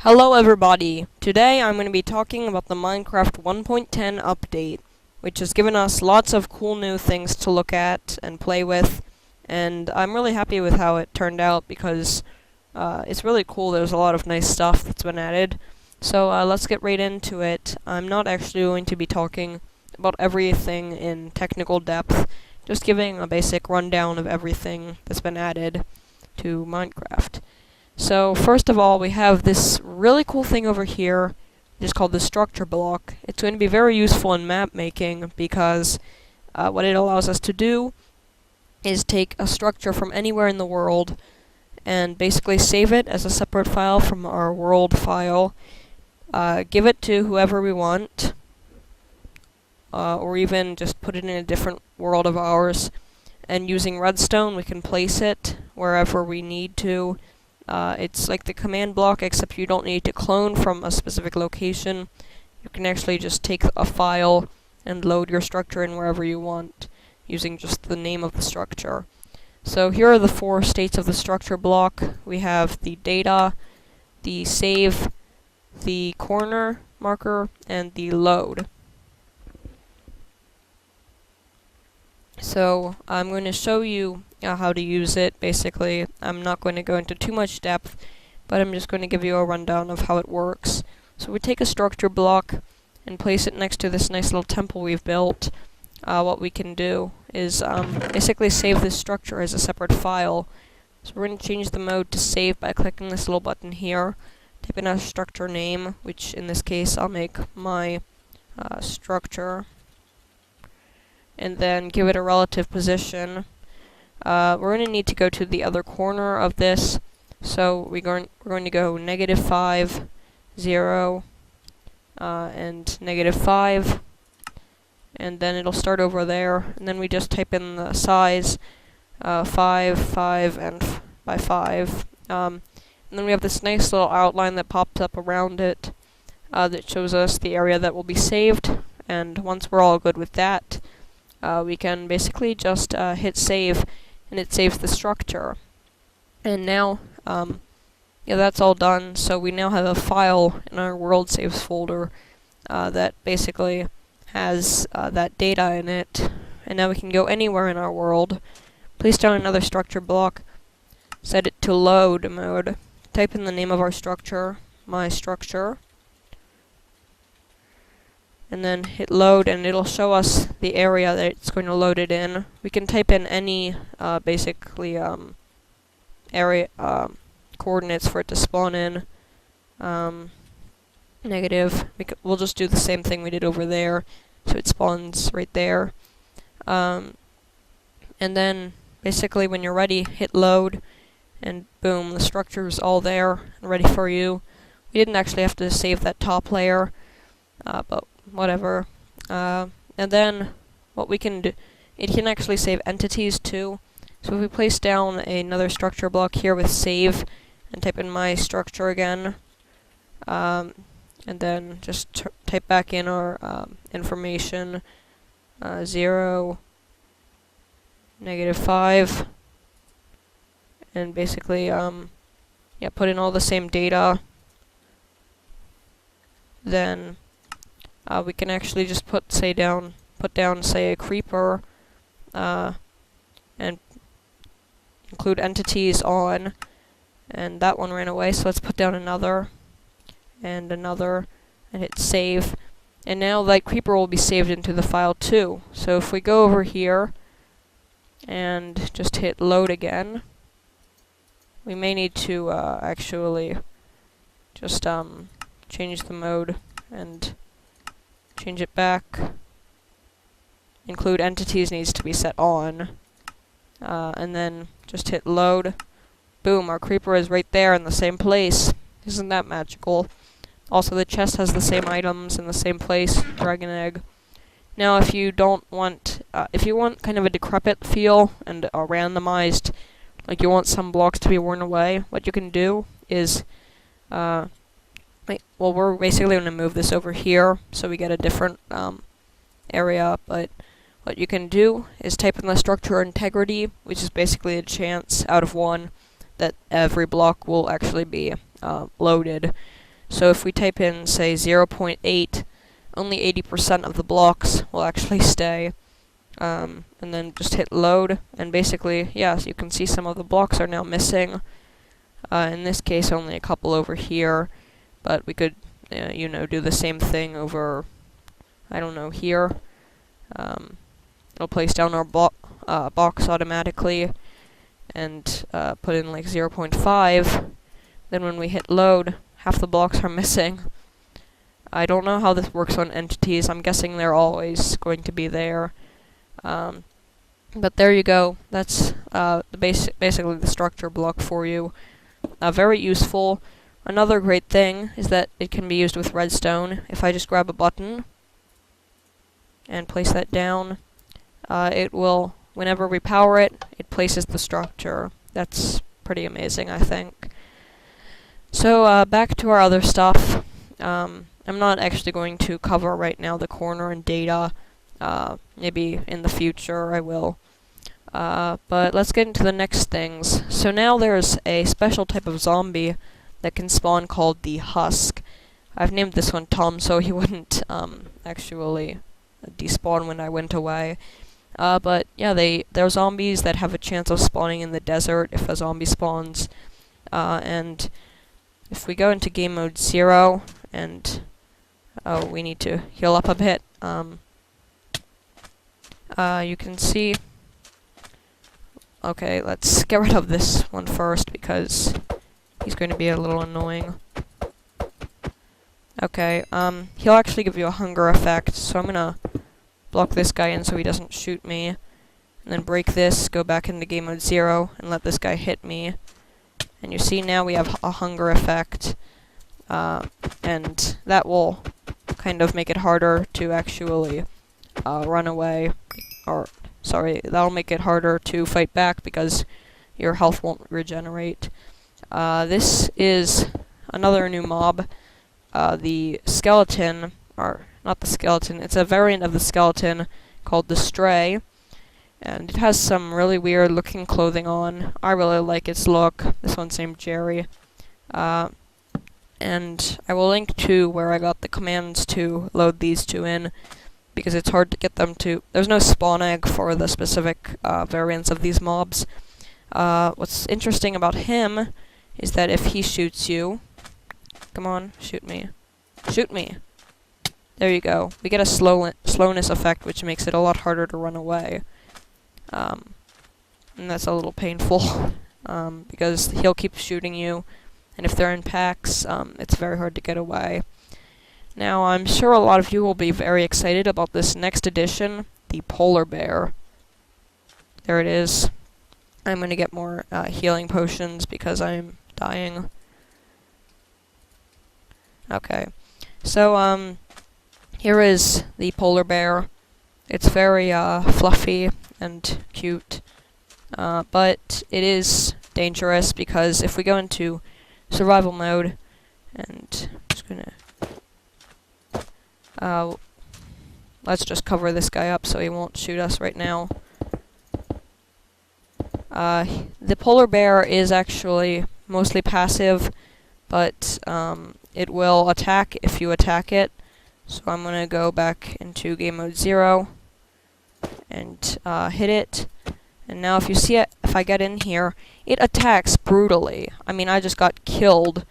Hello everybody! Today I'm going to be talking about the Minecraft 1.10 update, which has given us lots of cool new things to look at and play with, and I'm really happy with how it turned out because it's really cool. There's a lot of nice stuff that's been added. So let's get right into it. I'm not actually going to be talking about everything in technical depth, just giving a basic rundown of everything that's been added to Minecraft. So first of all, we have this really cool thing over here, which is called the structure block. It's going to be very useful in map making because what it allows us to do is take a structure from anywhere in the world and basically save it as a separate file from our world file, give it to whoever we want, or even just put it in a different world of ours, and using redstone we can place it wherever we need to. It's like the command block, except you don't need to clone from a specific location. You can actually just take a file and load your structure in wherever you want, using just the name of the structure. So here are the four states of the structure block. We have the data, the save, the corner marker, and the load. So I'm going to show you how to use it. Basically, I'm not going to go into too much depth, but I'm just going to give you a rundown of how it works. So we take a structure block and place it next to this nice little temple we've built. What we can do is basically save this structure as a separate file. So we're going to change the mode to save by clicking this little button here. Type in our structure name, which in this case I'll make my structure, and then give it a relative position. We're going to need to go to the other corner of this, so we're going to go -5, 0, and -5, and then it'll start over there, and then we just type in the size, 5, 5, and by 5. And then we have this nice little outline that pops up around it that shows us the area that will be saved, and once we're all good with that, we can basically just hit save, and it saves the structure. And now, yeah, that's all done, so we now have a file in our world saves folder that basically has that data in it, and now we can go anywhere in our world, place down another structure block, set it to load mode, type in the name of our structure, my structure, and then hit load, and it'll show us the area that it's going to load it in. We can type in any basically area coordinates for it to spawn in. Negative. We'll just do the same thing we did over there, so it spawns right there. And then basically when you're ready, hit load, and boom, the structure is all there and ready for you. We didn't actually have to save that top layer, but whatever. And then what we can do, it can actually save entities too. So if we place down another structure block here with save and type in my structure again, and then just type back in our information, 0, -5, and basically yeah, put in all the same data, then we can actually just put down, say, a creeper, and include entities on, and that one ran away, so let's put down another, and another, and hit save, and now that creeper will be saved into the file too. So if we go over here, and just hit load again, we may need to actually just change the mode, and change it back. Include entities needs to be set on. And then just hit load. Boom, our creeper is right there in the same place. Isn't that magical? Also, the chest has the same items in the same place. Dragon egg. Now, if you don't want, if you want kind of a decrepit feel and a randomized, like you want some blocks to be worn away, what you can do is, well, we're basically going to move this over here so we get a different area, but what you can do is type in the structure integrity, which is basically a chance out of 1 that every block will actually be loaded. So if we type in, say, 0.8, only 80% of the blocks will actually stay. And then just hit load, and basically, yes, you can see some of the blocks are now missing. In this case, only a couple over here, but we could, do the same thing over, I don't know, here. It'll place down our box automatically, and put in like 0.5. Then when we hit load, half the blocks are missing. I don't know how this works on entities. I'm guessing they're always going to be there. But there you go. That's basically the structure block for you. Very useful. Another great thing is that it can be used with redstone. If I just grab a button and place that down, it will, whenever we power it, it places the structure. That's pretty amazing, I think. So back to our other stuff. I'm not actually going to cover right now the corner and data. Maybe in the future I will. But let's get into the next things. So now there's a special type of zombie that can spawn called the husk. I've named this one Tom so he wouldn't actually despawn when I went away. But yeah, they're zombies that have a chance of spawning in the desert if a zombie spawns. And if we go into game mode 0 and we need to heal up a bit, you can see. Okay, let's get rid of this one first because he's going to be a little annoying. Okay, he'll actually give you a hunger effect, so I'm gonna block this guy in so he doesn't shoot me, and then break this, go back into game mode 0, and let this guy hit me. And you see now we have a hunger effect, and that will kind of make it harder to actually run away, or sorry, that'll make it harder to fight back because your health won't regenerate. This is another new mob, the skeleton, or not the skeleton, it's a variant of the skeleton called the Stray, and it has some really weird looking clothing on. I really like its look. This one's named Jerry. And I will link to where I got the commands to load these two in, because it's hard to get them to. There's no spawn egg for the specific variants of these mobs. What's interesting about him is that if he shoots you, come on, shoot me, shoot me. There you go. We get a slowness effect, which makes it a lot harder to run away. And that's a little painful, because he'll keep shooting you, and if they're in packs, it's very hard to get away. Now, I'm sure a lot of you will be very excited about this next edition, the polar bear. There it is. I'm going to get more healing potions because I'm dying. Okay. So, here is the polar bear. It's very fluffy and cute, but it is dangerous because if we go into survival mode, and I'm just gonna let's just cover this guy up so he won't shoot us right now. The polar bear is actually mostly passive, but it will attack if you attack it. So I'm gonna go back into game mode 0 and hit it. And now if you see it, if I get in here, it attacks brutally. I mean, I just got killed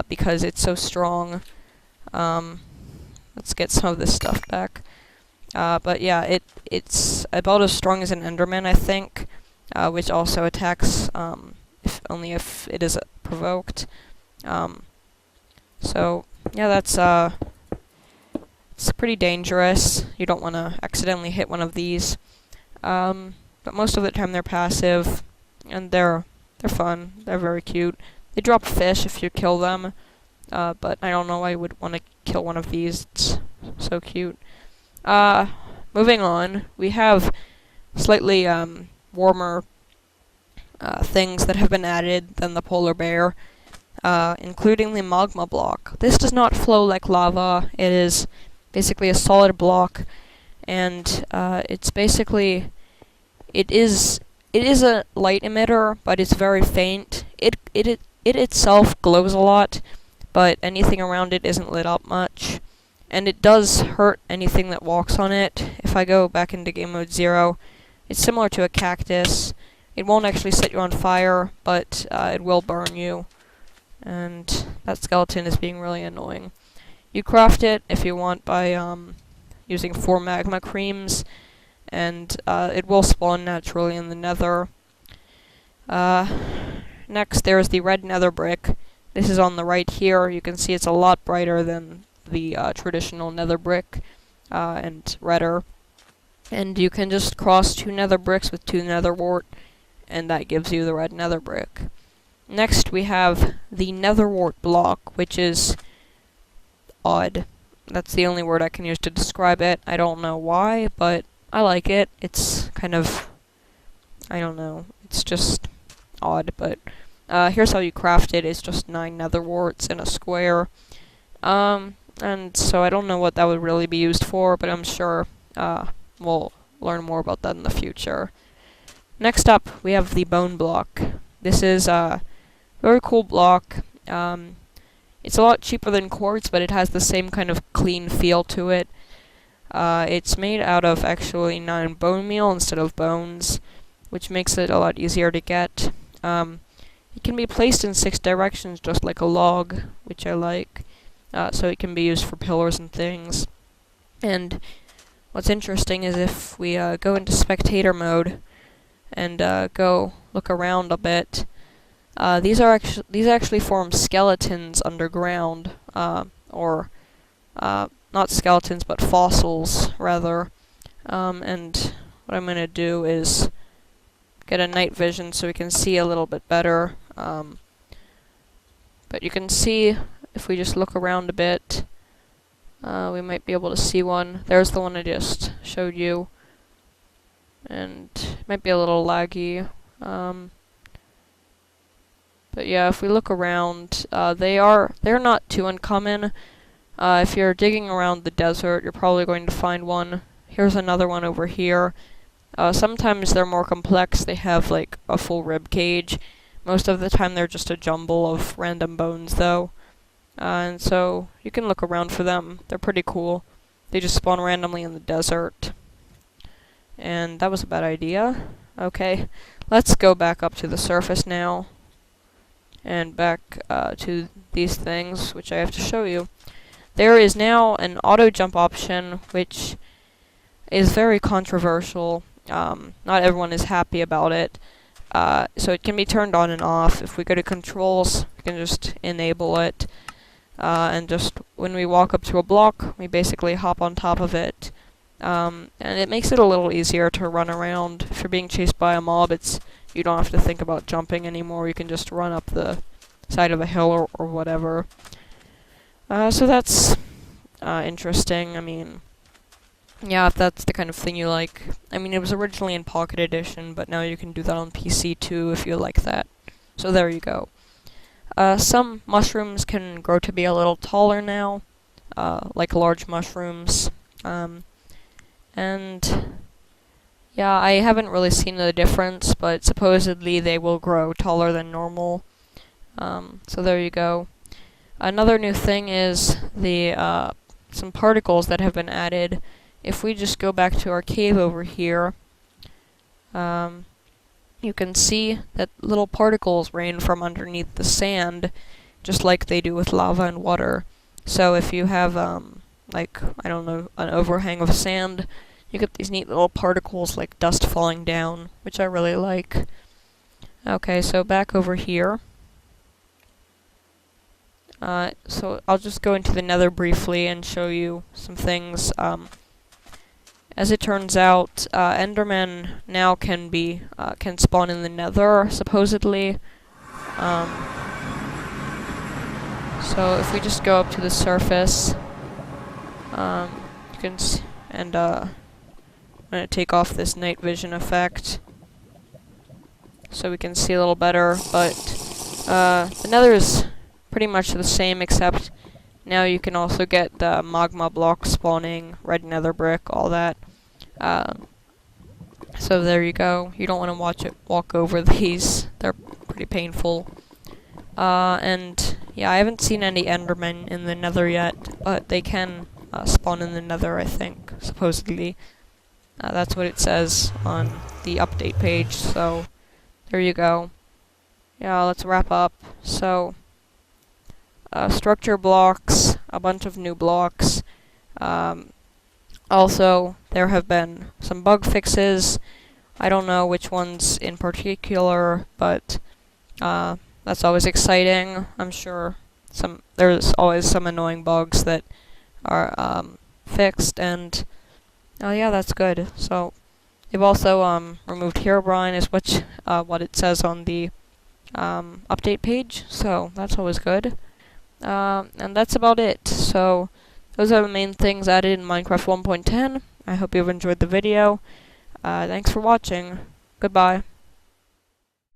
because it's so strong. Let's get some of this stuff back. But yeah, it's about as strong as an Enderman, I think, which also attacks only if it is provoked. So yeah, that's it's pretty dangerous. You don't want to accidentally hit one of these. But most of the time they're passive, and they're fun. They're very cute. They drop fish if you kill them, but I don't know why you would want to kill one of these. It's so cute. Moving on, we have slightly warmer things that have been added than the polar bear, including the magma block. This does not flow like lava. It is basically a solid block, and it's basically it is a light emitter, but it's very faint. It itself glows a lot, but anything around it isn't lit up much. And it does hurt anything that walks on it. If I go back into game mode 0, it's similar to a cactus. It won't actually set you on fire, but it will burn you. And that skeleton is being really annoying. You craft it, if you want, by using 4 magma creams, and it will spawn naturally in the nether. Next, there's the red nether brick. This is on the right here. You can see it's a lot brighter than the traditional nether brick, and redder. And you can just cross 2 nether bricks with 2 nether wart, and that gives you the red nether brick. Next, we have the nether wart block, which is odd. That's the only word I can use to describe it. I don't know why, but I like it. It's kind of, I don't know, it's just odd, but here's how you craft it. It's just 9 nether warts in a square. And so I don't know what that would really be used for, but I'm sure we'll learn more about that in the future. Next up, we have the bone block. This is a very cool block. It's a lot cheaper than quartz, but it has the same kind of clean feel to it. It's made out of actually 9 bone meal instead of bones, which makes it a lot easier to get. It can be placed in 6 directions, just like a log, which I like. So it can be used for pillars and things. And what's interesting is if we go into spectator mode and go look around a bit, these actually form skeletons underground, or not skeletons, but fossils rather. And what I'm gonna do is get a night vision so we can see a little bit better. But you can see, if we just look around a bit, we might be able to see one. There's the one I just showed you. And it might be a little laggy. But yeah, if we look around, they're not too uncommon. If you're digging around the desert, you're probably going to find one. Here's another one over here. Sometimes they're more complex. They have like a full rib cage. Most of the time they're just a jumble of random bones though. And so you can look around for them. They're pretty cool. They just spawn randomly in the desert. And that was a bad idea. Okay, let's go back up to the surface now. And back to these things, which I have to show you. There is now an auto jump option, which is very controversial. Not everyone is happy about it. So it can be turned on and off. If we go to controls, we can just enable it. And just when we walk up to a block, we basically hop on top of it. And it makes it a little easier to run around. If you're being chased by a mob, you don't have to think about jumping anymore. You can just run up the side of a hill or whatever. So that's interesting. I mean, yeah, if that's the kind of thing you like. I mean, it was originally in Pocket Edition, but now you can do that on PC too if you like that. So there you go. Some mushrooms can grow to be a little taller now, like large mushrooms. And yeah, I haven't really seen the difference, but supposedly they will grow taller than normal. So there you go. Another new thing is the some particles that have been added. If we just go back to our cave over here, you can see that little particles rain from underneath the sand, just like they do with lava and water. So if you have, like, I don't know, an overhang of sand, you get these neat little particles like dust falling down, which I really like. Okay, so back over here. So I'll just go into the nether briefly and show you some things. As it turns out, Endermen now can spawn in the nether, supposedly. So if we just go up to the surface, you can I'm gonna take off this night vision effect so we can see a little better, but the nether is pretty much the same, except now you can also get the magma block spawning, red nether brick, all that. So there you go. You don't want to walk over these. They're pretty painful. And Yeah, I haven't seen any Endermen in the Nether yet, but they can spawn in the Nether, I think, supposedly. That's what it says on the update page, so there you go. Yeah, let's wrap up. So, structure blocks, a bunch of new blocks. Also, there have been some bug fixes. I don't know which ones in particular, but that's always exciting. I'm sure there's always some annoying bugs that are fixed, and yeah, that's good. So they've also removed Herobrine, is what it says on the update page. So that's always good. And that's about it. So those are the main things added in Minecraft 1.10. I hope you've enjoyed the video. Thanks for watching. Goodbye.